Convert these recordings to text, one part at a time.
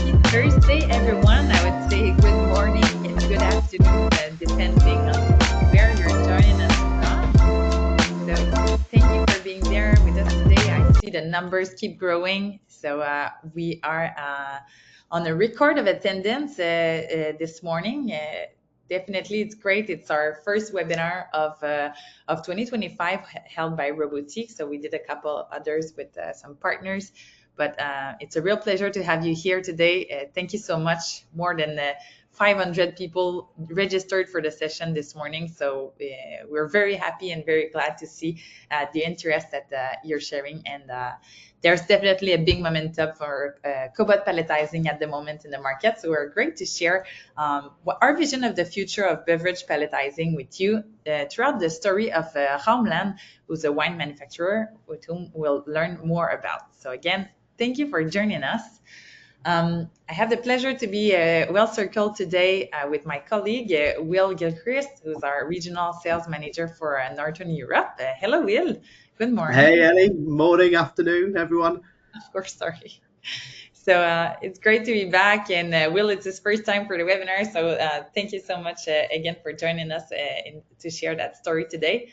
happy Thursday, everyone. I would say good morning and good afternoon, depending on where you're joining us from. So, thank you for being there with us today. I see the numbers keep growing. So, we are on a record of attendance this morning. Definitely, it's great. It's our first webinar of 2025 held by Robotiq. So we did a couple others with some partners, but it's a real pleasure to have you here today. Thank you so much. More than 500 people registered for the session this morning. So we're very happy and very glad to see the interest that you're sharing. And there's definitely a big momentum for cobot palletizing at the moment in the market. So we're great to share our vision of the future of beverage palletizing with you throughout the story of Raumland, who's a wine manufacturer with whom we'll learn more about. So again, thank you for joining us. I have the pleasure to be well circled today with my colleague, Will Gilchrist, who's our regional sales manager for Northern Europe. Hello, Will. Good morning. Hey, Ellie. Morning, afternoon, everyone. Of course, sorry. So it's great to be back. And Will, it's his first time for the webinar. So thank you so much again for joining us to share that story today.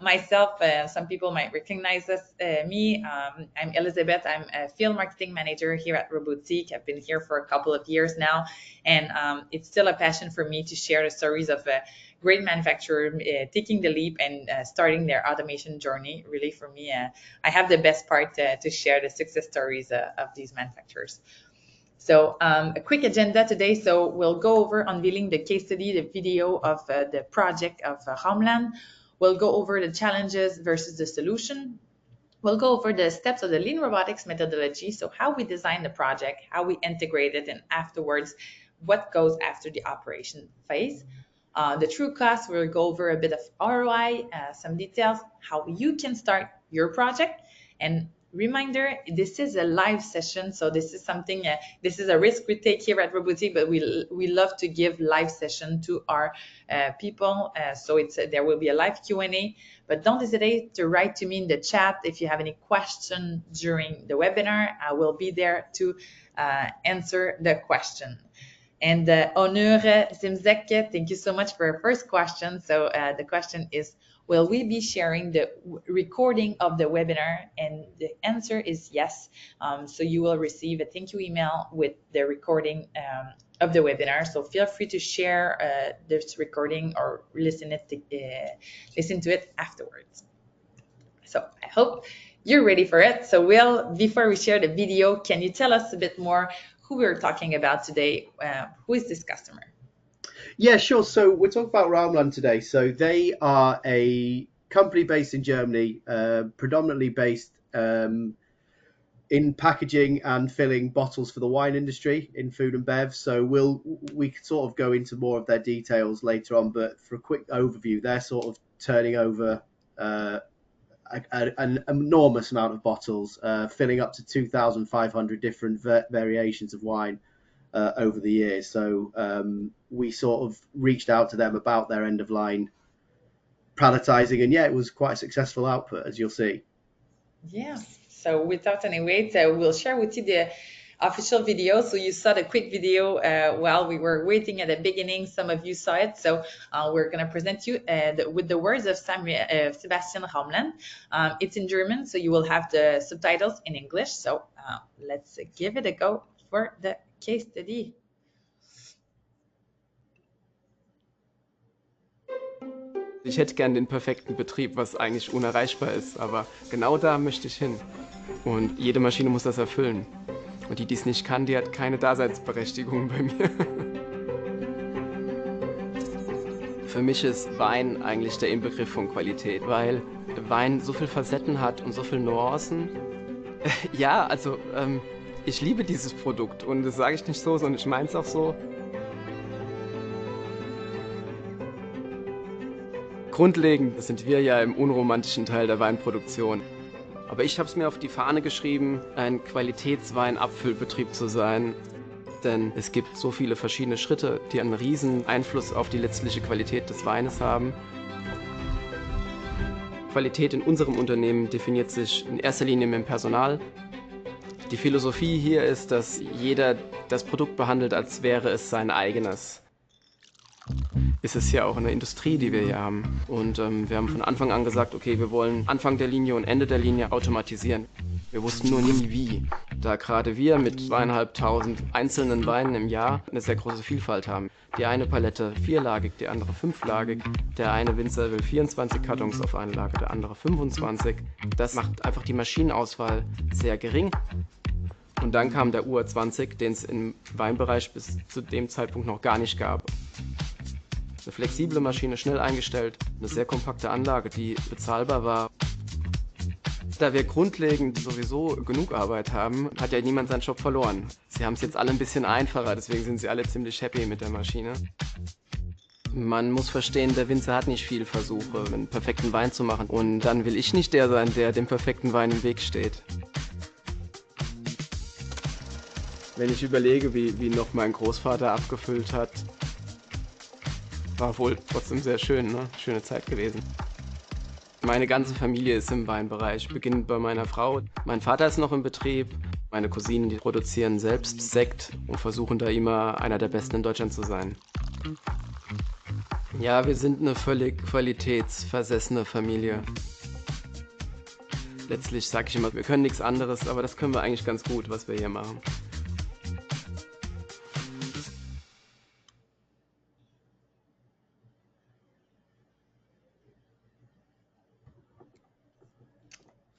Myself, some people might recognize me. I'm Elizabeth. I'm a field marketing manager here at Robotiq. I've been here for a couple of years now, and it's still a passion for me to share the stories of great manufacturers taking the leap and starting their automation journey. Really, for me, I have the best part to share the success stories of these manufacturers. So a quick agenda today. So we'll go over unveiling the case study, the video of the project of Raumland. We'll go over the challenges versus the solution. We'll go over the steps of the lean robotics methodology. So how we design the project, how we integrate it, and afterwards, what goes after the operation phase. The true cost, we'll go over a bit of ROI, some details, how you can start your project. And reminder, this is a live session, so this is something, this is a risk we take here at Robotiq, but we love to give live session to our people. So there will be a live Q&A, but don't hesitate to write to me in the chat if you have any question during the webinar. I will be there to answer the question. And Onur Zimzek, thank you so much for your first question. So the question is, will we be sharing the recording of the webinar? And the answer is yes. So you will receive a thank you email with the recording of the webinar. So feel free to share this recording or listen to it afterwards. So I hope you're ready for it. So Will, before we share the video, can you tell us a bit more who we're talking about today? Who is this customer? Yeah, sure. So we're talking about Raumland today. So they are a company based in Germany, predominantly based in packaging and filling bottles for the wine industry in food and bev. So we could sort of go into more of their details later on, but for a quick overview, they're sort of turning over an enormous amount of bottles, filling up to 2,500 different variations of wine over the years. So we sort of reached out to them about their end of line palletizing, and yeah, it was quite a successful output, as you'll see. Yeah. So without any wait, we'll share with you the official video. So you saw the quick video while we were waiting at the beginning. Some of you saw it. So we're going to present you with the words of Sebastian Raumland. It's in German, so you will have the subtitles in English. So let's give it a go for the case study. Ich hätte gern den perfekten Betrieb, was eigentlich unerreichbar ist, aber genau da möchte ich hin. Und jede Maschine muss das erfüllen. Und die es nicht kann, die hat keine Daseinsberechtigung bei mir. Für mich ist Wein eigentlich der Inbegriff von Qualität, weil Wein so viele Facetten hat und so viele Nuancen. Ja, also ich liebe dieses Produkt und das sage ich nicht so, sondern ich meine es auch so. Grundlegend sind wir ja im unromantischen Teil der Weinproduktion. Aber ich habe es mir auf die Fahne geschrieben, ein Qualitätsweinabfüllbetrieb zu sein. Denn es gibt so viele verschiedene Schritte, die einen riesen Einfluss auf die letztliche Qualität des Weines haben. Qualität in unserem Unternehmen definiert sich in erster Linie mit dem Personal. Die Philosophie hier ist, dass jeder das Produkt behandelt, als wäre es sein eigenes. Es ist ja auch eine Industrie, die wir hier haben. Und wir haben von Anfang an gesagt, okay, wir wollen Anfang der Linie und Ende der Linie automatisieren. Wir wussten nur nie wie, da gerade wir mit 2.500 einzelnen Weinen im Jahr eine sehr große Vielfalt haben. Die eine Palette vierlagig, die andere fünflagig. Der eine Winzer will 24 Kartons auf eine Lage, der andere 25. Das macht einfach die Maschinenauswahl sehr gering. Und dann kam der UR20, den es im Weinbereich bis zu dem Zeitpunkt noch gar nicht gab. Eine flexible Maschine, schnell eingestellt, eine sehr kompakte Anlage, die bezahlbar war. Da wir grundlegend sowieso genug Arbeit haben, hat ja niemand seinen Job verloren. Sie haben es jetzt alle ein bisschen einfacher, deswegen sind sie alle ziemlich happy mit der Maschine. Man muss verstehen, der Winzer hat nicht viel Versuche, einen perfekten Wein zu machen. Und dann will ich nicht der sein, der dem perfekten Wein im Weg steht. Wenn ich überlege, wie noch mein Großvater abgefüllt hat, war wohl trotzdem sehr schön, ne? Schöne Zeit gewesen. Meine ganze Familie ist im Weinbereich, beginnend bei meiner Frau. Mein Vater ist noch im Betrieb. Meine Cousinen, die produzieren selbst Sekt und versuchen da immer einer der Besten in Deutschland zu sein. Ja, wir sind eine völlig qualitätsversessene Familie. Letztlich sage ich immer, wir können nichts anderes, aber das können wir eigentlich ganz gut, was wir hier machen.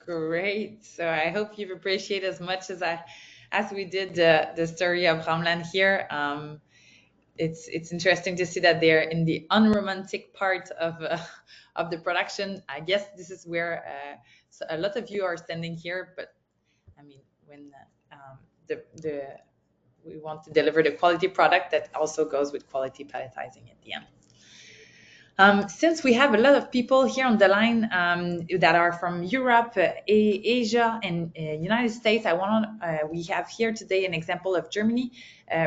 Great. So I hope you've appreciated as much as we did the story of Raumland here. It's interesting to see that they're in the unromantic part of the production. I guess this is where so a lot of you are standing here, but I mean when the we want to deliver the quality product that also goes with quality palletizing at the end. Since we have a lot of people here on the line that are from Europe, Asia, and United States, we have here today an example of Germany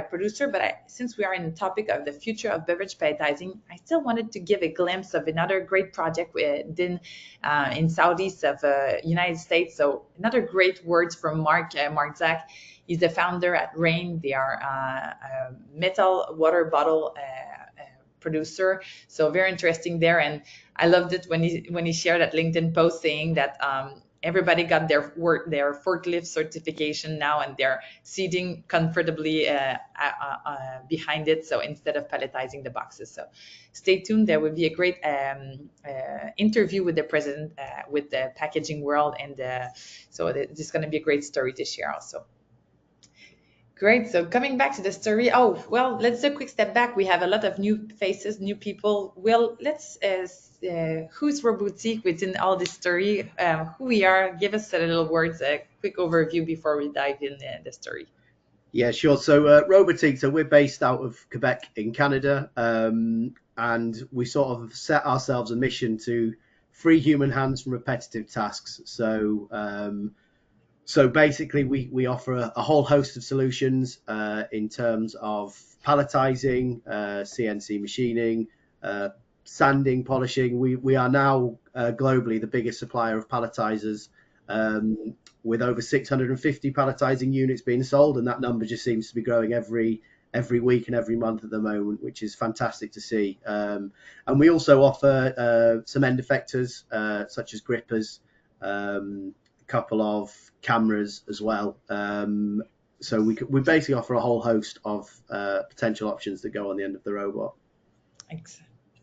producer. But since we are in the topic of the future of beverage palletizing, I still wanted to give a glimpse of another great project in southeast of United States. So another great words from Mark Zach. He's the founder at Rain. They are a metal water bottle producer, so very interesting there. And I loved it when he shared that LinkedIn post saying that everybody got their forklift certification now, and they're seating comfortably behind it, so instead of palletizing the boxes. So stay tuned, there will be a great interview with the president with the packaging world, and so this is going to be a great story to share also. Great. So coming back to the story, let's do a quick step back. We have a lot of new faces, new people. Well, let's, who's Robotiq within all this story? Who we are? Give us a little words, a quick overview before we dive in the story. Yeah, sure. So Robotiq, so we're based out of Quebec in Canada, and we sort of set ourselves a mission to free human hands from repetitive tasks. So basically, we offer a whole host of solutions in terms of palletizing, CNC machining, sanding, polishing. We are now globally the biggest supplier of palletizers, with over 650 palletizing units being sold, and that number just seems to be growing every week and every month at the moment, which is fantastic to see. And we also offer some end effectors such as grippers, couple of cameras as well, so we basically offer a whole host of potential options that go on the end of the robot.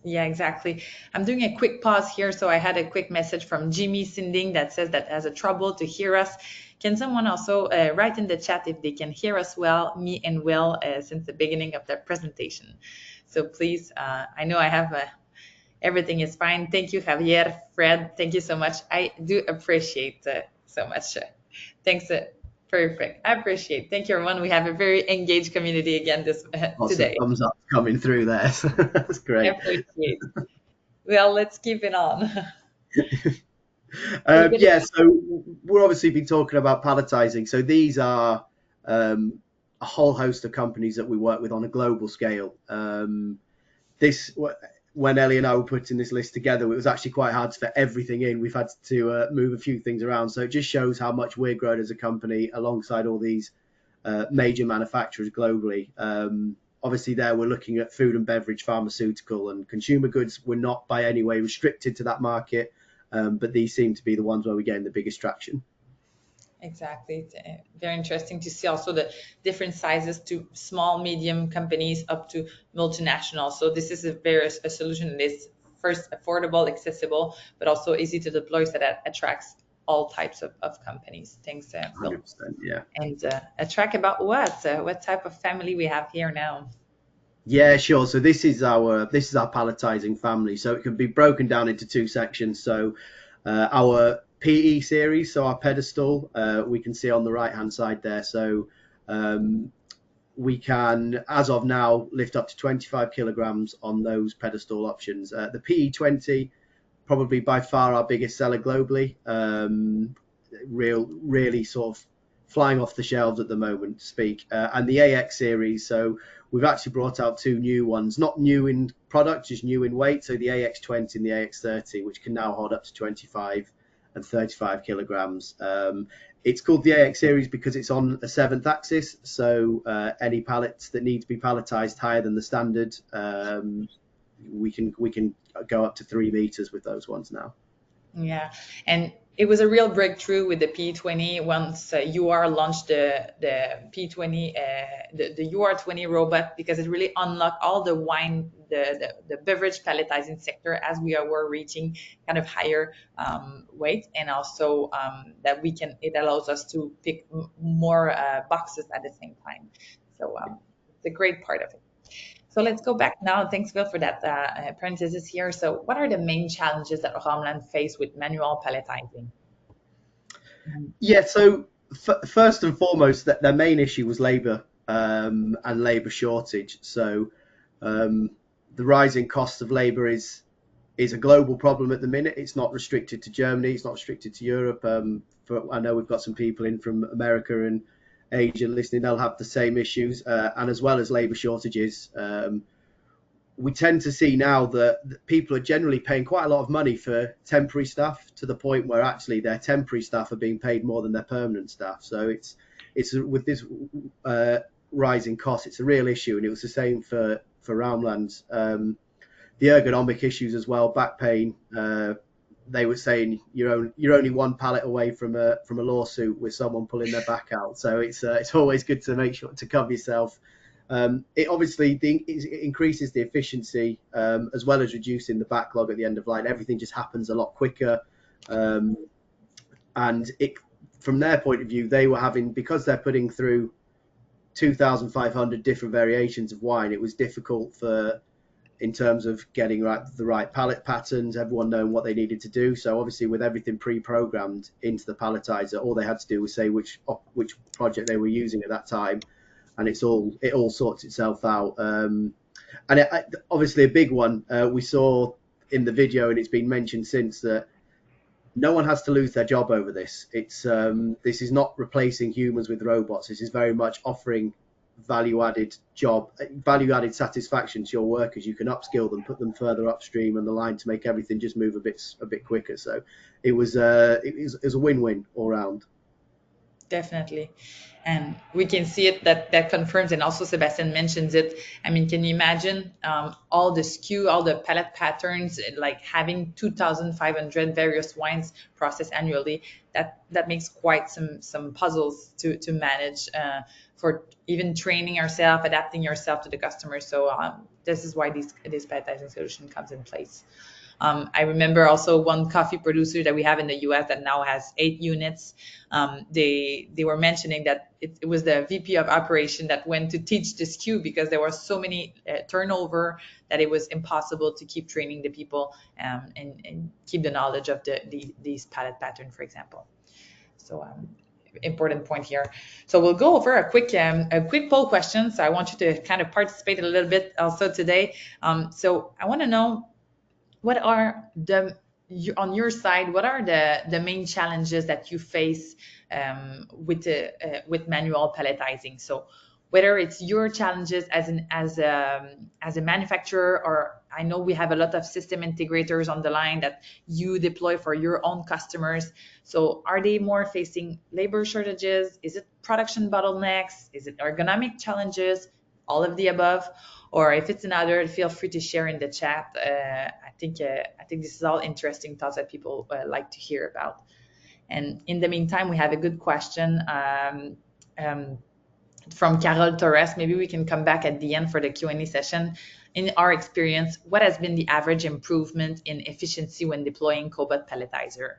Yeah, exactly. I'm doing a quick pause here, so I had a quick message from Jimmy Sinding that says that has a trouble to hear us. Can someone also write in the chat if they can hear us well, me and Will, since the beginning of the presentation? So please, I know I have everything is fine. Thank you, Javier, Fred. Thank you so much. I do appreciate so much. Thanks. Perfect. I appreciate. Thank you, everyone. We have a very engaged community again today. Lots of thumbs up coming through there. So that's great. I appreciate. Well, let's keep it on. Yeah, so we're obviously been talking about palletizing. So these are a whole host of companies that we work with on a global scale. when Ellie and I were putting this list together, it was actually quite hard to fit everything in. We've had to move a few things around. So it just shows how much we're growing as a company alongside all these major manufacturers globally. Obviously, there we're looking at food and beverage, pharmaceutical, and consumer goods. We're not by any way restricted to that market, but these seem to be the ones where we're getting the biggest traction. Exactly. It's very interesting to see also the different sizes to small, medium companies up to multinational. So this is a solution that is first affordable, accessible, but also easy to deploy, so that attracts all types of companies. Thanks, Phil. 100%, yeah. And attract about what type of family we have here now? Yeah, sure. So this is our palletizing family. So it can be broken down into two sections. So our PE series, so our pedestal, we can see on the right hand side there. So we can, as of now, lift up to 25 kilograms on those pedestal options. The PE20, probably by far our biggest seller globally. Really sort of flying off the shelves at the moment to speak. And the AX series, so we've actually brought out two new ones, not new in product, just new in weight. So the AX20 and the AX30, which can now hold up to 25 and 35 kilograms. It's called the AX series because it's on a 7th axis. So any pallets that need to be palletized higher than the standard, we can go up to 3 meters with those ones now. Yeah, and it was a real breakthrough with the P20 once UR launched the P20, the UR20 robot, because it really unlocked all the wine, the beverage palletizing sector, as were reaching kind of higher weight, and also that it allows us to pick more boxes at the same time. So it's a great part of it. So let's go back now. Thanks, Phil, for that parenthesis here. So what are the main challenges that Raumland face with manual palletizing? Yeah, so first and foremost, their main issue was labour and labour shortage. So the rising cost of labour is a global problem at the minute. It's not restricted to Germany. It's not restricted to Europe. I know we've got some people in from America and Asia listening. They'll have the same issues, and as well as labour shortages. We tend to see now that people are generally paying quite a lot of money for temporary staff, to the point where actually their temporary staff are being paid more than their permanent staff. So it's with this rising cost, it's a real issue, and it was the same for Raumland. The ergonomic issues as well, back pain. They were saying you're only one pallet away from a lawsuit with someone pulling their back out. So it's always good to make sure to cover yourself. It obviously it increases the efficiency, as well as reducing the backlog at the end of line. Everything just happens a lot quicker, and from their point of view, they were having, because they're putting through 2,500 different variations of wine. It was difficult in terms of getting the right pallet patterns, everyone knowing what they needed to do. So obviously, with everything pre-programmed into the palletizer, all they had to do was say which project they were using at that time, and it all sorts itself out. And obviously, a big one we saw in the video, and it's been mentioned since, that no one has to lose their job over this. This is not replacing humans with robots. This is very much offering value-added satisfaction to your workers. You can upskill them, put them further upstream on the line to make everything just move a bit quicker. So it was a win-win all round. Definitely. And we can see it, that confirms, and also Sebastian mentions it. I mean, can you imagine all the SKU, all the palette patterns, like having 2,500 various wines processed annually? That makes quite some puzzles to manage for even training yourself, adapting yourself to the customer. So this is why this palletizing solution comes in place. I remember also one coffee producer that we have in the US that now has 8 units. They were mentioning that it was the VP of operation that went to teach the SKU, because there was so many turnover that it was impossible to keep training the people and keep the knowledge of these palette pattern, for example. So important point here. So we'll go over a quick poll question. So I want you to kind of participate a little bit also today. So I want to know, what are on your side, what are the main challenges that you face with manual palletizing? So whether it's your challenges as a manufacturer, or I know we have a lot of system integrators on the line that you deploy for your own customers. So are they more facing labor shortages? Is it production bottlenecks? Is it ergonomic challenges? All of the above? Or if it's another, feel free to share in the chat. I think this is all interesting thoughts that people like to hear about. And in the meantime, we have a good question from Carol Torres. Maybe we can come back at the end for the Q&A session. In our experience, what has been the average improvement in efficiency when deploying cobot palletizer?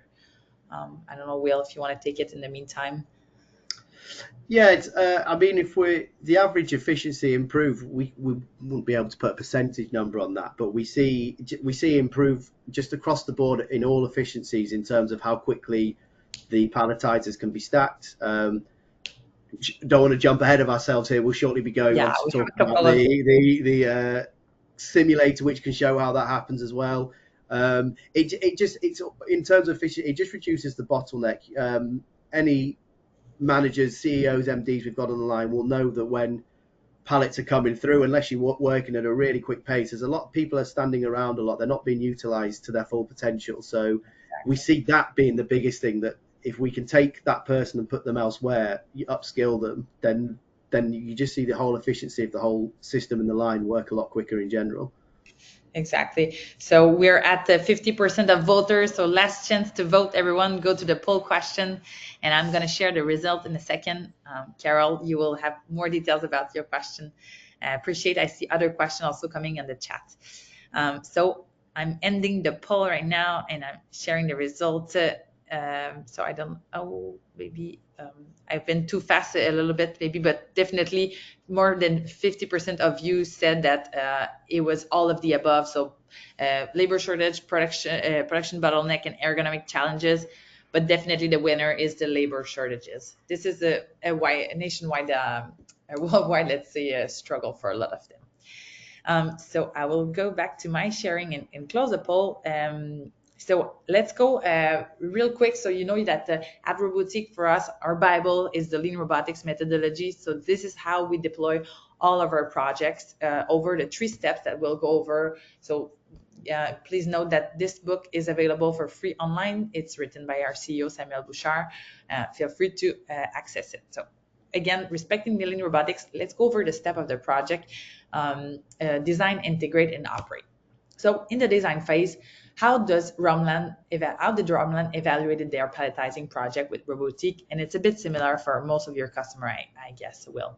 I don't know, Will, if you want to take it in the meantime. Yeah, I mean, if the average efficiency improve, we wouldn't be able to put a percentage number on that, but we see improve just across the board in all efficiencies in terms of how quickly the palletizers can be stacked. Don't want to jump ahead of ourselves here. We'll shortly be going on to talk about the simulator, which can show how that happens as well. It's in terms of efficiency, it just reduces the bottleneck. Any managers, CEOs, MDs we've got on the line will know that when pallets are coming through, unless you're working at a really quick pace, there's a lot of people are standing around a lot. They're not being utilized to their full potential. So we see that being the biggest thing, that if we can take that person and put them elsewhere, you upskill them, then you just see the whole efficiency of the whole system and the line work a lot quicker in general. Exactly. So we're at the 50% of voters. So last chance to vote, everyone. Go to the poll question, and I'm going to share the result in a second. Carol, you will have more details about your question. Appreciate. I see other questions also coming in the chat. So I'm ending the poll right now, and I'm sharing the results. So I don't, maybe I've been too fast a little bit, maybe, but definitely more than 50% of you said that it was all of the above. So labor shortage, production bottleneck, and ergonomic challenges, but definitely the winner is the labor shortages. This is a nationwide, worldwide, let's say, struggle for a lot of them. So I will go back to my sharing and close the poll. So let's go real quick. So you know that at Robotiq, for us, our Bible is the Lean Robotics methodology. So this is how we deploy all of our projects over the 3 steps that we'll go over. So please note that this book is available for free online. It's written by our CEO, Samuel Bouchard. Feel free to access it. So again, respecting the Lean Robotics, let's go over the step of the project, design, integrate, and operate. So in the design phase, how did Raumland evaluated their palletizing project with Robotiq? And it's a bit similar for most of your customer, I guess, Will.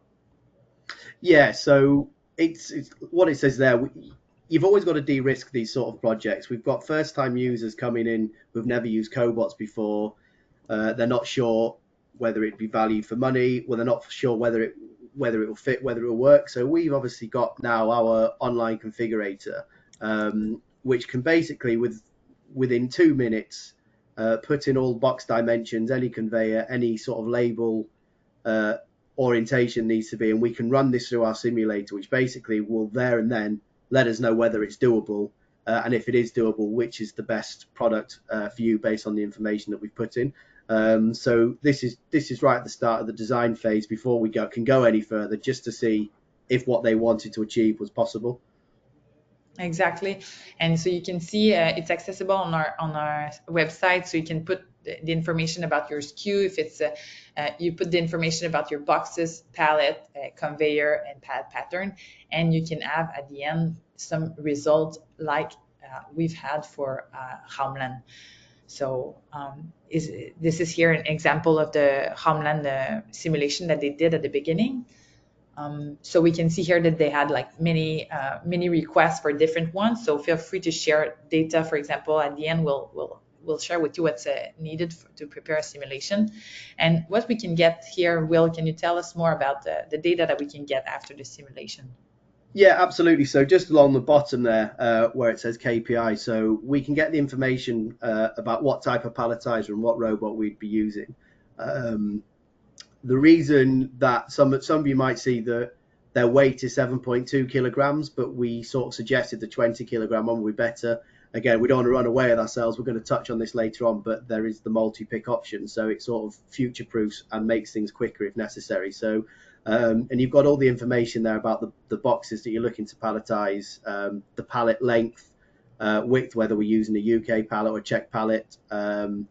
Yeah, so it's what it says there. You've always got to de-risk these sort of projects. We've got first-time users coming in who've never used cobots before. They're not sure whether it'd be value for money. Well, they're not sure whether it will fit, whether it will work. So we've obviously got now our online configurator, which can basically, within 2 minutes, put in all box dimensions, any conveyor, any sort of label orientation needs to be, and we can run this through our simulator, which basically will there and then let us know whether it's doable, and if it is doable, which is the best product for you based on the information that we've put in. So this is right at the start of the design phase before we can go any further, just to see if what they wanted to achieve was possible. Exactly. And so you can see it's accessible on our website. So you can put the information about your SKU. If it's you put the information about your boxes, pallet, conveyor, and pallet pattern, and you can have at the end some results like we've had for Raumland. So this is here an example of the Raumland simulation that they did at the beginning. So we can see here that they had like many requests for different ones. So feel free to share data. For example, at the end, we'll share with you what's needed to prepare a simulation. And what we can get here, Will, can you tell us more about the data that we can get after the simulation? Yeah, absolutely. So just along the bottom there, where it says KPI, so we can get the information about what type of palletizer and what robot we'd be using. The reason that some of you might see that their weight is 7.2 kilograms, but we sort of suggested the 20 kilogram one would be better. Again, we don't want to run away with ourselves. We're going to touch on this later on, but there is the multi-pick option. So it sort of future-proofs and makes things quicker if necessary. So And you've got all the information there about the boxes that you're looking to palletize, the pallet length, width, whether we're using a UK pallet or a Czech pallet, and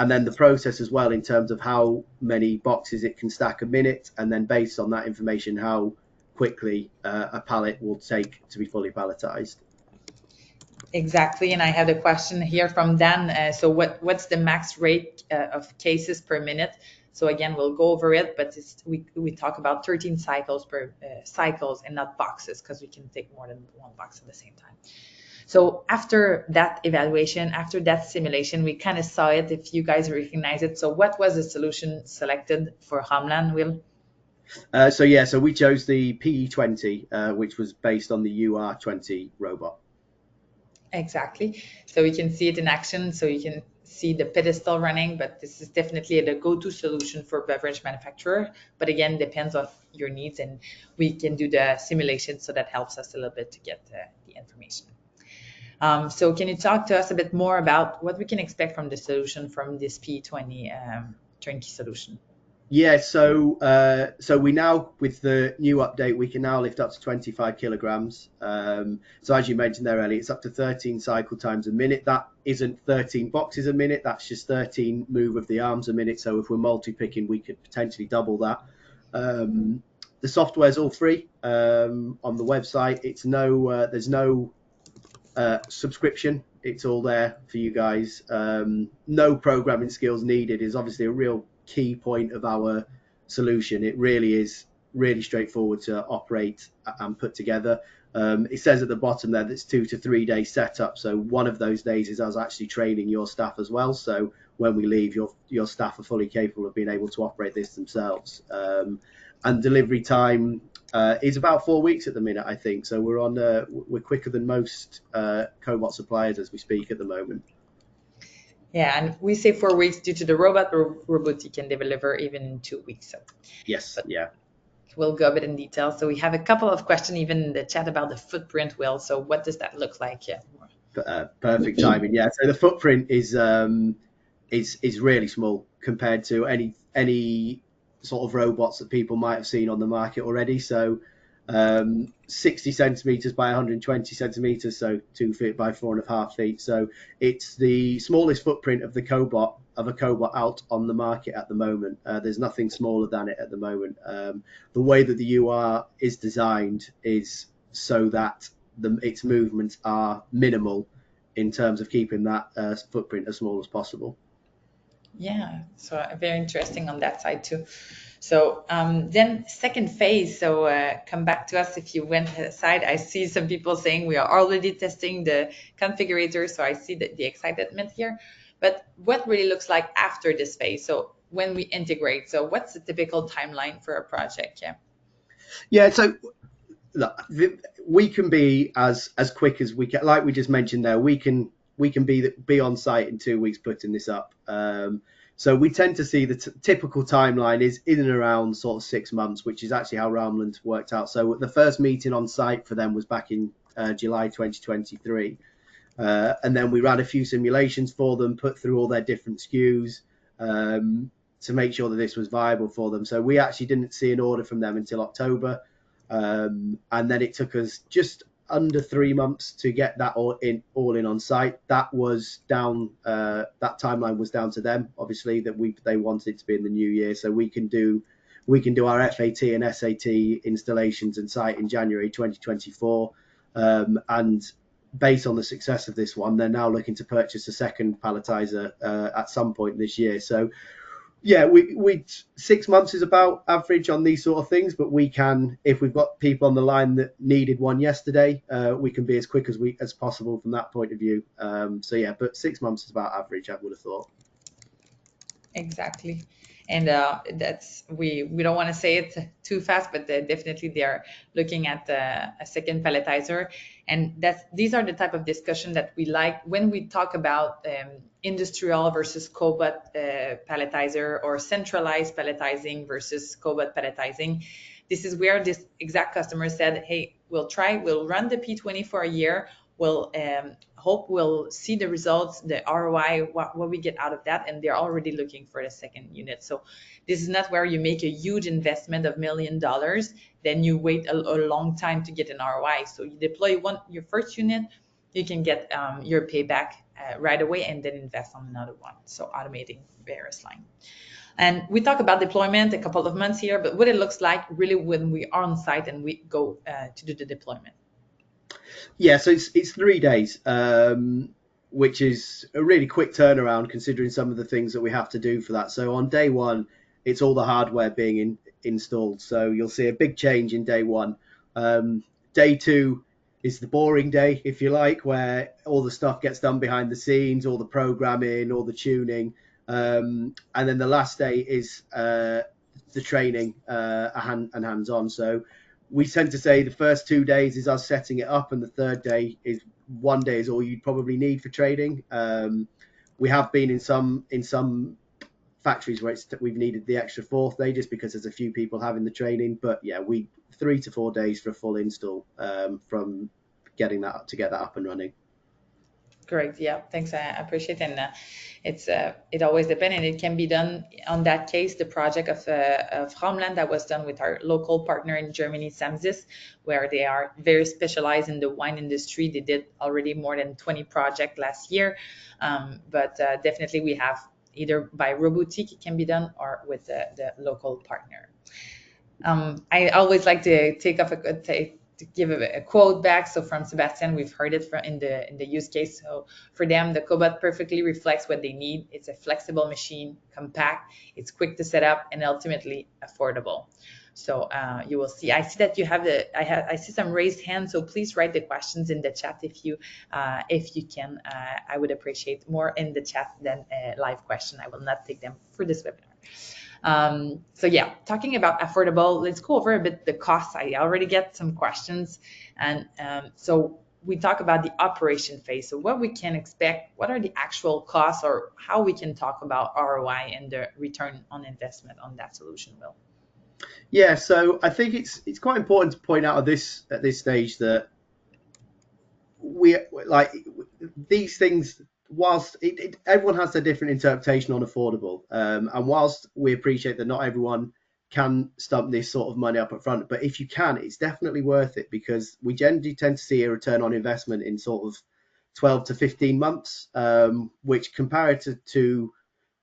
then the process as well in terms of how many boxes it can stack a minute, and then based on that information, how quickly a pallet will take to be fully palletized. Exactly, and I have a question here from Dan. So what's the max rate of cases per minute? So again, we'll go over it, but we talk about 13 cycles per cycles and not boxes, because we can take more than one box at the same time. So after that evaluation, after that simulation, we kind of saw it, if you guys recognize it. So what was the solution selected for Raumland, Will? So we chose the PE20, which was based on the UR20 robot. Exactly. So we can see it in action. So you can see the pedestal running, but this is definitely the go-to solution for beverage manufacturer. But again, depends on your needs, and we can do the simulation, so that helps us a little bit to get the information. So can you talk to us a bit more about what we can expect from the solution from this P20 turnkey solution? Yeah, so we now, with the new update, we can now lift up to 25 kilograms. So as you mentioned there, Ellie, it's up to 13 cycle times a minute. That isn't 13 boxes a minute, that's just 13 move of the arms a minute. So if we're multi-picking, we could potentially double that. The software's all free on the website. It's there's no subscription. It's all there for you guys. No programming skills needed is obviously a real key point of our solution. It really is really straightforward to operate and put together. It says at the bottom there that it's 2 to 3 day setup. So one of those days is us actually training your staff as well. So when we leave, your staff are fully capable of being able to operate this themselves. And delivery time is about 4 weeks at the minute, I think. So we're quicker than most cobot suppliers as we speak at the moment. Yeah, and we say 4 weeks due to the robot, but Robotiq can deliver even in 2 weeks. So yes, yeah. We'll go a bit in detail. So we have a couple of questions even in the chat about the footprint, Will. So what does that look like? Yeah. Perfect timing. Yeah. So the footprint is really small compared to any sort of robots that people might have seen on the market already. So 60 centimeters by 120 centimeters, so 2 feet by 4.5 feet. So it's the smallest footprint of a cobot out on the market at the moment. There's nothing smaller than it at the moment. The way that the UR is designed is so that its movements are minimal in terms of keeping that footprint as small as possible. Yeah, so very interesting on that side too. So then second phase, so come back to us if you went aside. I see some people saying we are already testing the configurator, so I see the excitement here. But what really looks like after this phase? So when we integrate, so what's the typical timeline for a project? Yeah, so look, we can be as quick as we can. Like we just mentioned there, we can be on site in 2 weeks putting this up. So we tend to see the typical timeline is in and around sort of 6 months, which is actually how Raumland worked out. So the first meeting on site for them was back in July 2023. And then we ran a few simulations for them, put through all their different SKUs to make sure that this was viable for them. So we actually didn't see an order from them until October. And then it took us just under 3 months to get that all in on site. That was down. That timeline was down to them. Obviously, that they wanted it to be in the new year, so we can do our FAT and SAT installations and site in January 2024. And based on the success of this one, they're now looking to purchase a second palletizer at some point this year. So yeah, we 6 months is about average on these sort of things, but we can, if we've got people on the line that needed one yesterday, we can be as quick as possible from that point of view. So yeah, but 6 months is about average, I would have thought. Exactly. And that's we don't want to say it too fast, but definitely they are looking at a second palletizer, and these are the type of discussion that we like when we talk about industrial versus cobot palletizer, or centralized palletizing versus cobot palletizing. This is where this exact customer said, "Hey, we'll run the P20 for a year. will hope we'll see the results, the ROI, what we get out of that, and they're already looking for the second unit. So this is not where you make a huge investment of $1 million, then you wait a long time to get an ROI. So you deploy your first unit, you can get your payback right away, and then invest on another one. So automating various line. And we talk about deployment a couple of months here, but what it looks like really when we are on site and we go to do the deployment. Yeah, so it's 3 days, which is a really quick turnaround considering some of the things that we have to do for that. So on day one, it's all the hardware being installed. So you'll see a big change in day one. Day two is the boring day, if you like, where all the stuff gets done behind the scenes, all the programming, all the tuning. And then the last day is the training and hands-on. So we tend to say the first 2 days is us setting it up, and the third day is 1 day is all you'd probably need for trading. We have been in some factories where we've needed the extra 4th day just because there's a few people having the training. But yeah, 3 to 4 days for a full install from getting that to get that up and running. Great. Yeah, thanks. I appreciate it. And it always depends, and it can be done. On that case, the project of Raumland that was done with our local partner in Germany, Samsys, where they are very specialized in the wine industry. They did already more than 20 projects last year, but definitely we have either by Robotiq it can be done or with the local partner. I always like to to give a quote back. So from Sebastian, we've heard it in the use case. So for them, the cobot perfectly reflects what they need. It's a flexible machine, compact, it's quick to set up, and ultimately affordable. So you will see. I see that you have I see some raised hands. So please write the questions in the chat if you can. I would appreciate more in the chat than a live question. I will not take them for this webinar. So yeah, talking about affordable, let's go over a bit the costs. I already get some questions, and so we talk about the operation phase. So what we can expect, what are the actual costs, or how we can talk about ROI and the return on investment on that solution, Will? Yeah, so I think it's quite important to point out at this stage that we like these things. Whilst everyone has a different interpretation on affordable, and whilst we appreciate that not everyone can stump this sort of money up at front, but if you can, it's definitely worth it, because we generally tend to see a return on investment in sort of 12 to 15 months, which compared to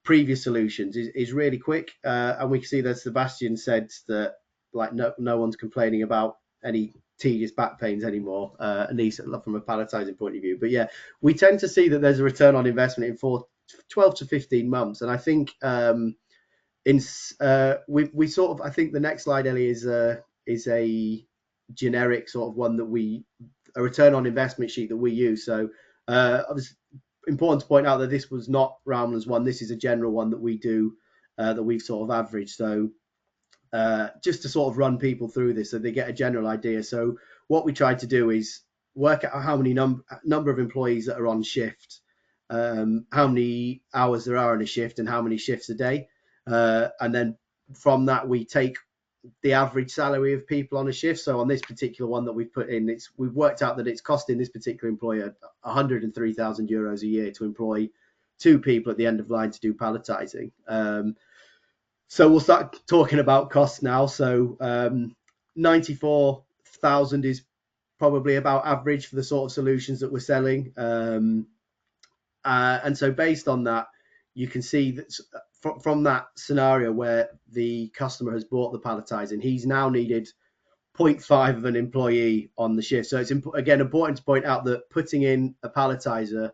previous solutions is really quick. And we can see that Sebastian said that like no one's complaining about any tedious back pains anymore, at least from a palletizing point of view. But yeah, we tend to see that there's a return on investment in 12 to 15 months. And I think we sort of, I think the next slide, Ellie, is a generic sort of one that a return on investment sheet that we use. So it's important to point out that this was not Raumland's one. This is a general one that we do, that we've sort of averaged. So just to sort of run people through this so they get a general idea. So what we tried to do is work out how many number of employees that are on shift, how many hours there are in a shift, and how many shifts a day. And then from that, we take the average salary of people on a shift. So on this particular one that we've put in, we've worked out that it's costing this particular employer 103,000 euros a year to employ 2 people at the end of line to do palletizing. So we'll start talking about costs now. So 94,000 is probably about average for the sort of solutions that we're selling. And so based on that, you can see that from that scenario where the customer has bought the palletizing, he's now needed 0.5 of an employee on the shift. So it's again important to point out that putting in a palletizer,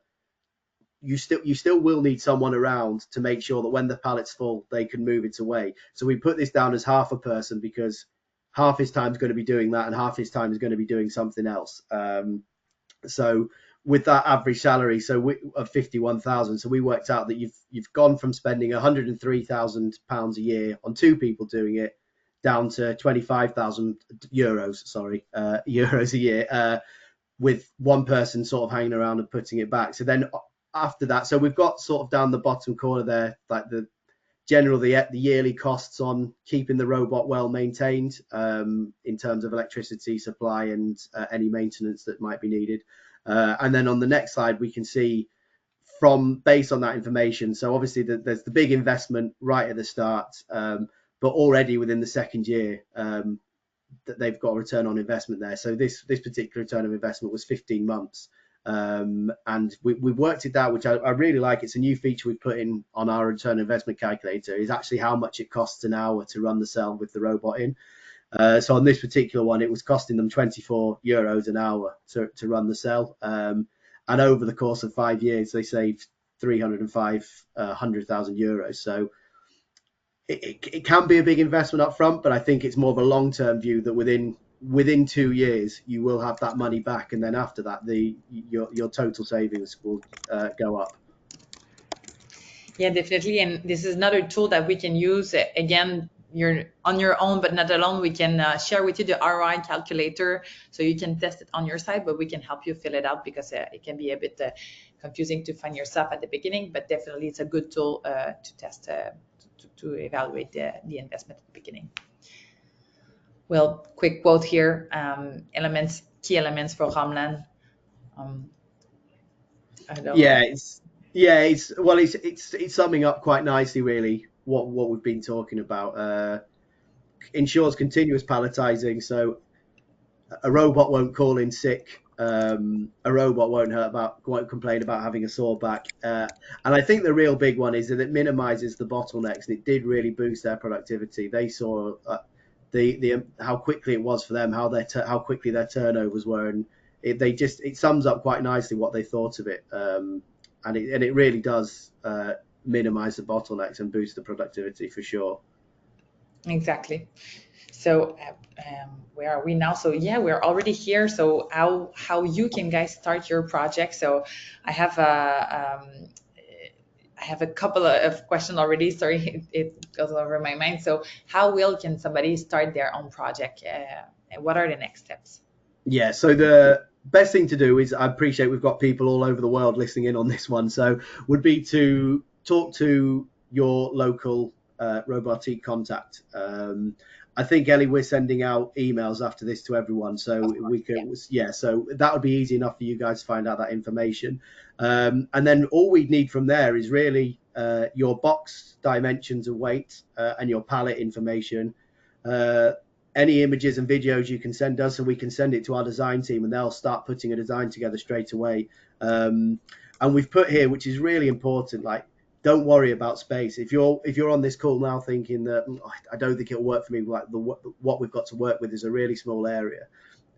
you still will need someone around to make sure that when the pallet's full, they can move it away. So we put this down as half a person, because half his time is going to be doing that and half his time is going to be doing something else. So with that average salary of 51,000, so we worked out that you've gone from spending 103,000 pounds a year on 2 people doing it down to 25,000 euros, euros a year, with 1 person sort of hanging around and putting it back. So then after that, so we've got sort of down the bottom corner there, like the yearly costs on keeping the robot well maintained, in terms of electricity supply and any maintenance that might be needed. And then on the next slide, we can see based on that information. So obviously there's the big investment right at the start, but already within the second year, that they've got a return on investment there. So this particular return of investment was 15 months. And we worked it out, which I really like. It's a new feature we've put in on our return on investment calculator, is actually how much it costs an hour to run the cell with the robot in. So on this particular one, it was costing them €24 an hour to run the cell. And over the course of 5 years, they saved €305,000. So it can be a big investment up front, but I think it's more of a long-term view that within 2 years you will have that money back, and then after that your total savings will go up. Yeah, definitely. And this is another tool that we can use. Again, you're on your own, but not alone. We can share with you the ROI calculator, so you can test it on your side, but we can help you fill it out, because it can be a bit confusing to find yourself at the beginning, but definitely it's a good tool to test, to evaluate the investment at the beginning. Well, quick quote here, key elements for Raumland. I don't know. It's summing up quite nicely, really, what we've been talking about. Ensures continuous palletizing, so a robot won't call in sick. A robot won't complain about having a sore back. And I think the real big one is that it minimizes the bottlenecks, and it did really boost their productivity. They saw how quickly it was for them, how quickly their turnovers were, and it sums up quite nicely what they thought of it. And it really does minimize the bottlenecks and boost the productivity for sure. Exactly. So where are we now? So yeah, we're already here. So how you can guys start your project? So I have a couple of questions already. Sorry, it goes over my mind. So how can somebody start their own project? And what are the next steps? Yeah, so the best thing to do is, I appreciate we've got people all over the world listening in on this one, so would be to talk to your local Robotiq contact. I think, Ellie, we're sending out emails after this to everyone, so so that would be easy enough for you guys to find out that information. And then all we'd need from there is really your box dimensions and weight, and your pallet information. Any images and videos you can send us, so we can send it to our design team, and they'll start putting a design together straight away. And we've put here, which is really important, like, don't worry about space. If you're on this call now thinking that I don't think it'll work for me, like what we've got to work with is a really small area,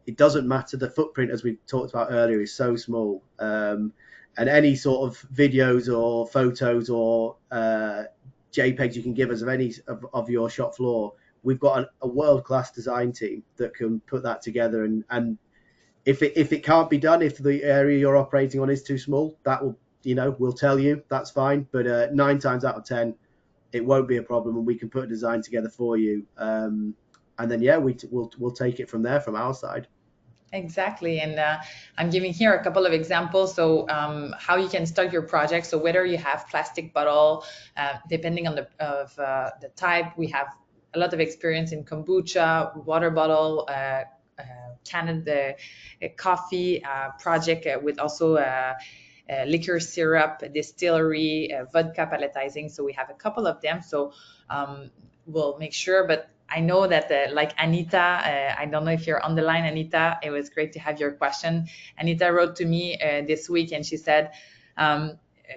it doesn't matter. The footprint, as we talked about earlier, is so small. And any sort of videos or photos or JPEGs you can give us of any of your shop floor, we've got a world-class design team that can put that together. And if it can't be done, if the area you're operating on is too small, that will, we'll tell you, that's fine. But 9 times out of 10, it won't be a problem, and we can put a design together for you. And then we'll take it from there, from our side. Exactly. And I'm giving here a couple of examples. So how you can start your project. So whether you have plastic bottle, depending on the type, we have a lot of experience in kombucha, water bottle, canned coffee project with also liquor syrup, distillery, vodka palletizing. So we have a couple of them. So we'll make sure, but I know that like Anita, I don't know if you're on the line, Anita, it was great to have your question. Anita wrote to me this week, and she said,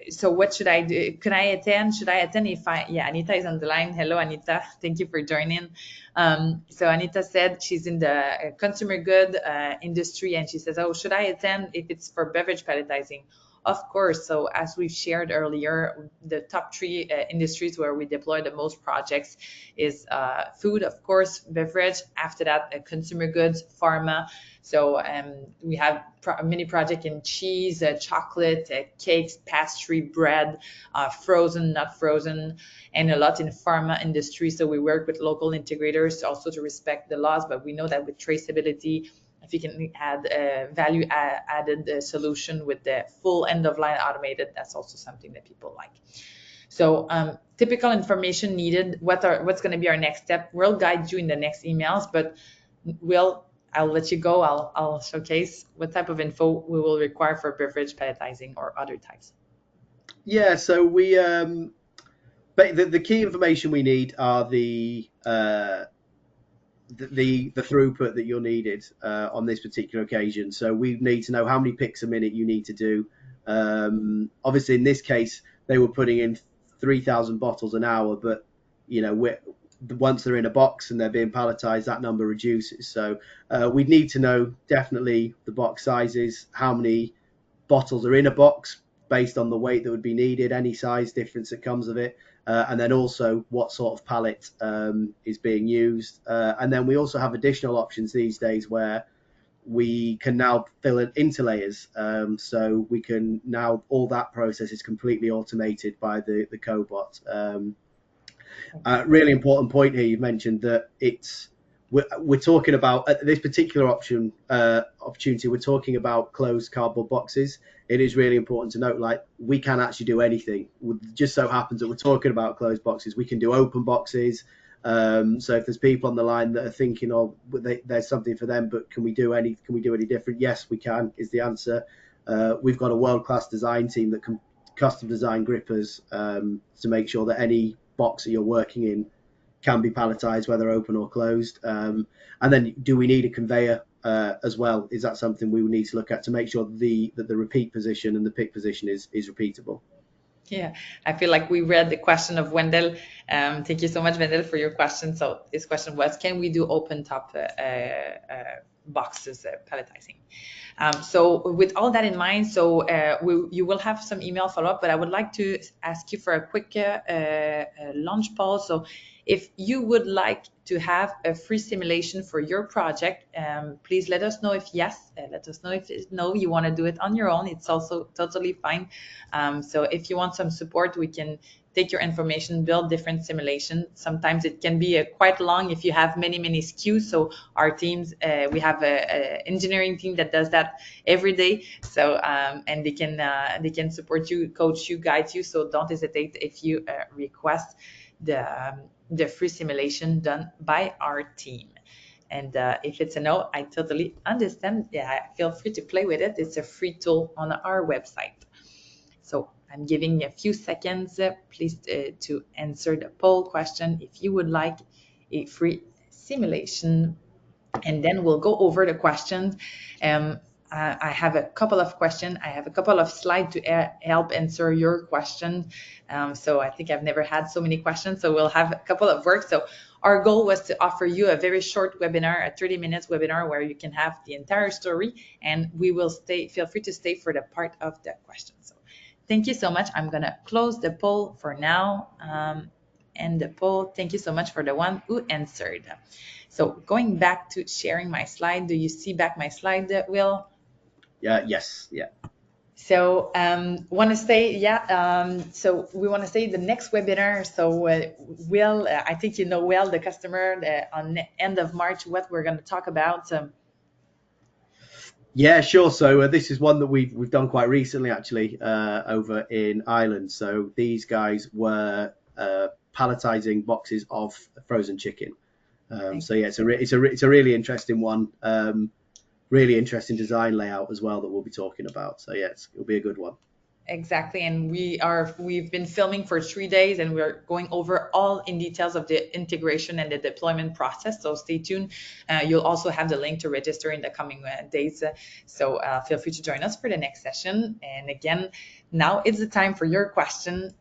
so what should I do? Should I attend Anita is on the line. Hello, Anita. Thank you for joining. So Anita said she's in the consumer good industry, and she says, should I attend if it's for beverage palletizing? Of course. So as we've shared earlier, the top 3 industries where we deploy the most projects is food, of course, beverage. After that, consumer goods, pharma. So we have many projects in cheese, chocolate, cakes, pastry, bread, frozen, not frozen, and a lot in pharma industry. So we work with local integrators also to respect the laws, but we know that with traceability, if you can add a value added solution with the full end of line automated, that's also something that people like. So typical information needed. What's going to be our next step? We'll guide you in the next emails, but we'll I'll let you go. I'll showcase what type of info we will require for beverage palletizing or other types. Yeah, so but the key information we need are the throughput that you're needed on this particular occasion. So we need to know how many picks a minute you need to do. Obviously, in this case, they were putting in 3,000 bottles an hour, but once they're in a box and they're being palletized, that number reduces. So we'd need to know definitely the box sizes, how many bottles are in a box based on the weight that would be needed, any size difference that comes of it, and then also what sort of pallet is being used. And then we also have additional options these days where we can now fill in interlayers. So we can now, all that process is completely automated by the cobot. Really important point here, you've mentioned that we're talking about, at this particular opportunity, we're talking about closed cardboard boxes. It is really important to note, like, we can actually do anything. It just so happens that we're talking about closed boxes. We can do open boxes. So if there's people on the line that are thinking, oh, there's something for them, but can we do any different? Yes, we can, is the answer. We've got a world-class design team that can custom design grippers to make sure that any box that you're working in can be palletized, whether open or closed. And then, do we need a conveyor as well? Is that something we will need to look at to make sure that the repeat position and the pick position is repeatable? Yeah, I feel like we read the question of Wendell. Thank you so much, Wendell, for your question. So this question was, can we do open top boxes palletizing? So with all that in mind, so you will have some email follow-up, but I would like to ask you for a quick launch pause. So if you would like to have a free simulation for your project, please let us know if yes, let us know if no, you want to do it on your own. It's also totally fine. So if you want some support, we can take your information, build different simulations. Sometimes it can be quite long if you have many SKUs. So our teams, we have a engineering team that does that every day. So and they can support you, coach you, guide you. So don't hesitate if you request the free simulation done by our team. And if it's a no, I totally understand. Yeah, feel free to play with it. It's a free tool on our website. So I'm giving you a few seconds, please, to answer the poll question if you would like a free simulation. And then we'll go over the questions. I have a couple of questions. I have a couple of slides to help answer your question. So I think I've never had so many questions. So we'll have a couple of work. So our goal was to offer you a very short webinar, a 30 minutes webinar where you can have the entire story, and we will feel free to stay for the part of the questions. So thank you so much. I'm going to close the poll for now. And the poll, thank you so much for the one who answered. So going back to sharing my slide, do you see back my slide, Will? Yeah. Yes. Yeah. So want to say, so we want to say the next webinar. So Will, I think you know Will, the customer, on the end of March, what we're going to talk about. Yeah, sure. So this is one that we've done quite recently, actually, over in Ireland. So these guys were palletizing boxes of frozen chicken. So yeah, it's a really interesting one. Really interesting design layout as well that we'll be talking about. So yeah, it'll be a good one. Exactly, and we've been filming for 3 days, and we're going over all in details of the integration and the deployment process. So stay tuned. You'll also have the link to register in the coming days. So feel free to join us for the next session. And again, now it's the time for your question.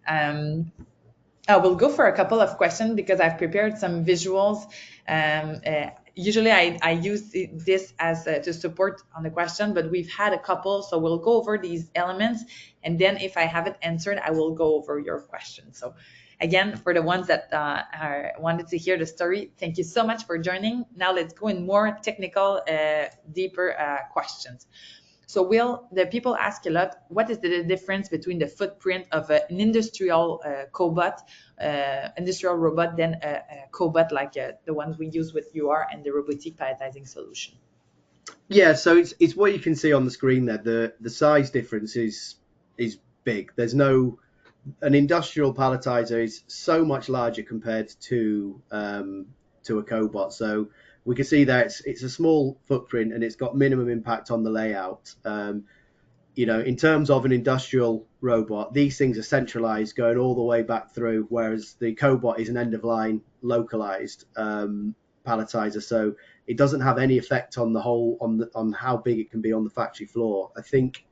We'll go for a couple of questions because I've prepared some visuals. Usually I use this as to support on the question, but we've had a couple, so we'll go over these elements, and then if I haven't answered, I will go over your question. So again, for the ones that wanted to hear the story, thank you so much for joining. Now let's go in more technical, deeper questions. So Will, the people ask a lot, what is the difference between the footprint of an industrial cobot, industrial robot, than a cobot like the ones we use with UR and the Robotiq palletizing solution? Yeah, so it's what you can see on the screen there. The size difference is big. There's an industrial palletizer is so much larger compared to a cobot. So we can see there it's a small footprint and it's got minimum impact on the layout. In terms of an industrial robot, these things are centralized going all the way back through, whereas the cobot is an end of line localized palletizer, so it doesn't have any effect on the whole on how big it can be on the factory floor. I think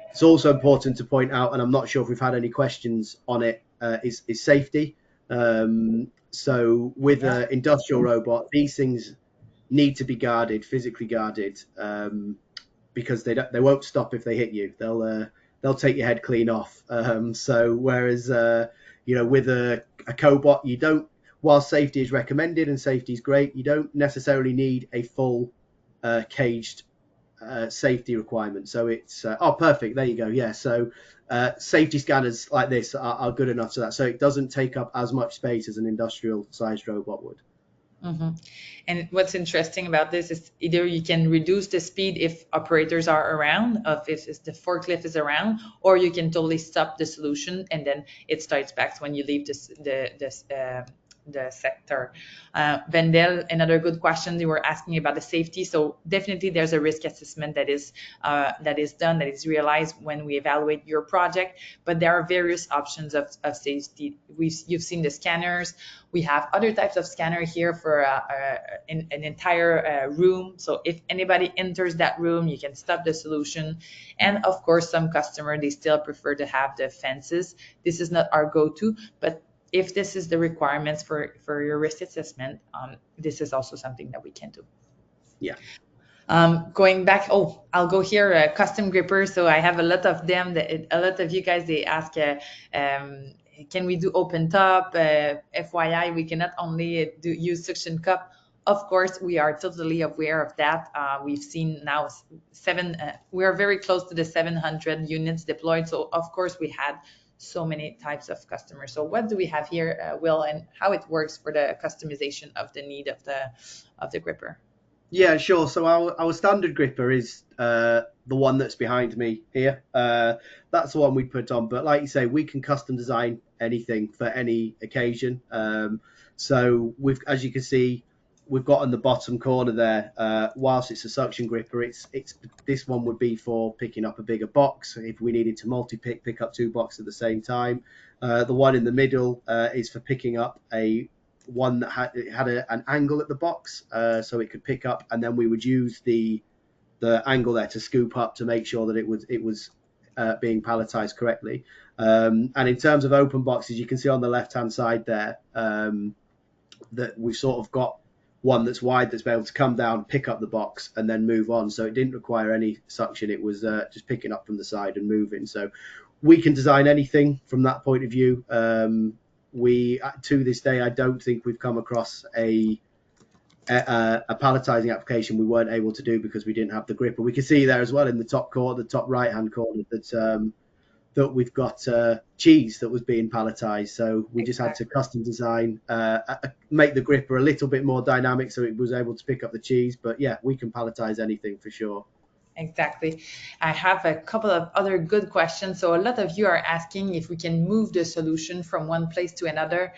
it's also important to point out, and I'm not sure if we've had any questions on it, is safety. So with an industrial robot, these things need to be guarded, physically guarded, because they won't stop if they hit you. They'll take your head clean off. So whereas with a cobot, you don't. While safety is recommended and safety is great, you don't necessarily need a full caged safety requirement. So it's perfect. There you go. Yeah. So safety scanners like this are good enough to that. So it doesn't take up as much space as an industrial sized robot would. Mm-hmm. And what's interesting about this is either you can reduce the speed if operators are around, if the forklift is around, or you can totally stop the solution and then it starts back when you leave the sector. Vendel, another good question, they were asking about the safety. So definitely there's a risk assessment that is done, that is realized when we evaluate your project, but there are various options of safety. You've seen the scanners. We have other types of scanner here for an entire room. So if anybody enters that room, you can stop the solution. And of course, some customer, they still prefer to have the fences. This is not our go-to, but if this is the requirements for your risk assessment, this is also something that we can do. Yeah. Going back, I'll go here, custom grippers. So I have a lot of them. A lot of you guys, they ask, can we do open top? FYI, we cannot only use suction cup. Of course, we are totally aware of that. We've seen now we are very close to the 700 units deployed. So of course we had so many types of customers. So what do we have here, Will, and how it works for the customization of the need of the gripper? Yeah, sure. So our standard gripper is the one that's behind me here. That's the one we put on. But like you say, we can custom design anything for any occasion. So as you can see, we've got on the bottom corner there, whilst it's a suction gripper, it's this one would be for picking up a bigger box if we needed to pick up two boxes at the same time. The one in the middle is for picking up one that had an angle at the box, so it could pick up, and then we would use the angle there to scoop up to make sure that it was being palletized correctly. And in terms of open boxes, you can see on the left hand side there that we've sort of got one that's wide that's able to come down, pick up the box, and then move on. So it didn't require any suction. It was just picking up from the side and moving. So we can design anything from that point of view. To this day, I don't think we've come across a palletizing application we weren't able to do because we didn't have the gripper. We can see there as well in the top corner, the top right hand corner, that we've got cheese that was being palletized. So we just had to custom design, make the gripper a little bit more dynamic so it was able to pick up the cheese. But yeah, we can palletize anything for sure. Exactly. I have a couple of other good questions. So a lot of you are asking if we can move the solution from one place to another.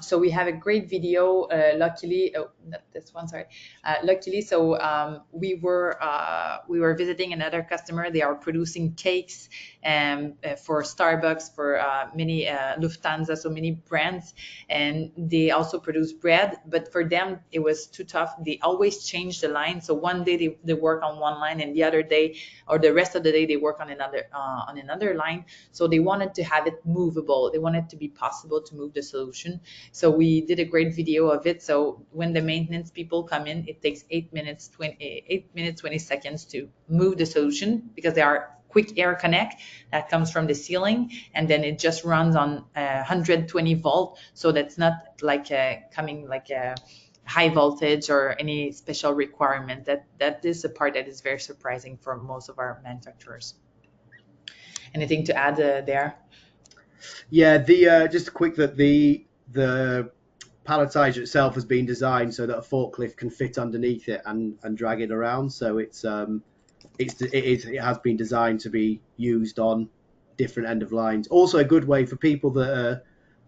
So we have a great video, luckily, not this one, sorry. Luckily, so we were visiting another customer. They are producing cakes for Starbucks, for many Lufthansa, so many brands. And they also produce bread, but for them, it was too tough. They always change the line. So one day they work on one line and the other day or the rest of the day they work on another line. So they wanted to have it movable. They wanted to be possible to move the solution. So we did a great video of it. So when the maintenance people come in, it takes 8 minutes 20 seconds to move the solution because they are quick air connect that comes from the ceiling, and then it just runs on 120 volt. So that's not like coming like a high voltage or any special requirement. That is a part that is very surprising for most of our manufacturers. Anything to add there? Yeah, just a quick that the palletizer itself has been designed so that a forklift can fit underneath it and drag it around. So it has been designed to be used on different end of lines. Also a good way for people that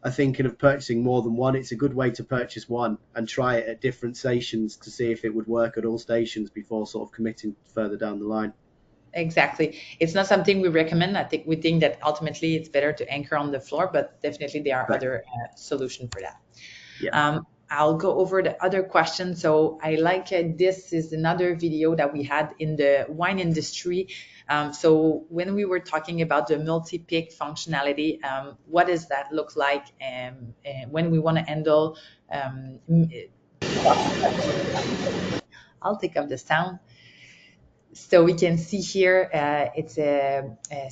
are thinking of purchasing more than one, it's a good way to purchase one and try it at different stations to see if it would work at all stations before sort of committing further down the line. Exactly. It's not something we recommend. I think we think that ultimately it's better to anchor on the floor, but definitely there are Right. other solutions for that. Yeah. I'll go over the other question. So I like this is another video that we had in the wine industry. So when we were talking about the multi-pick functionality, what does that look like when we want to handle I'll take up the sound. So we can see here it's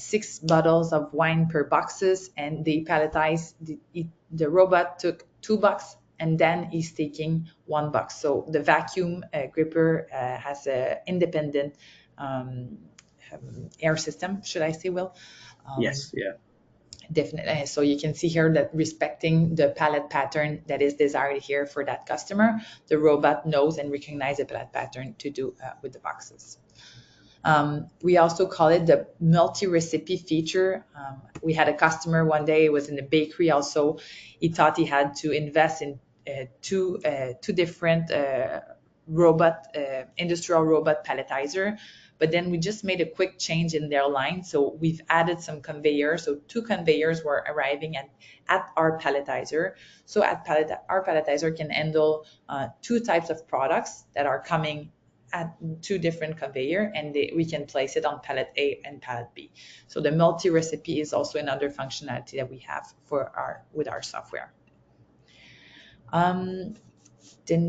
6 bottles of wine per boxes, and they palletize. The robot took 2 boxes, and then he's taking 1 box. So the vacuum gripper has an independent air system, should I say, Will? Yes. Yeah. Definitely. So you can see here that respecting the palette pattern that is desired here for that customer, the robot knows and recognizes the palette pattern to do with the boxes. We also call it the multi-recipe feature. We had a customer one day, it was in the bakery also. He thought he had to invest in two different industrial robot palletizer. But then we just made a quick change in their line. So we've added some conveyors. So 2 conveyors were arriving at our palletizer. So our palletizer can handle 2 types of products that are coming at 2 different conveyor, and we can place it on pallet A and pallet B. So the multi-recipe is also another functionality that we have with our software. Then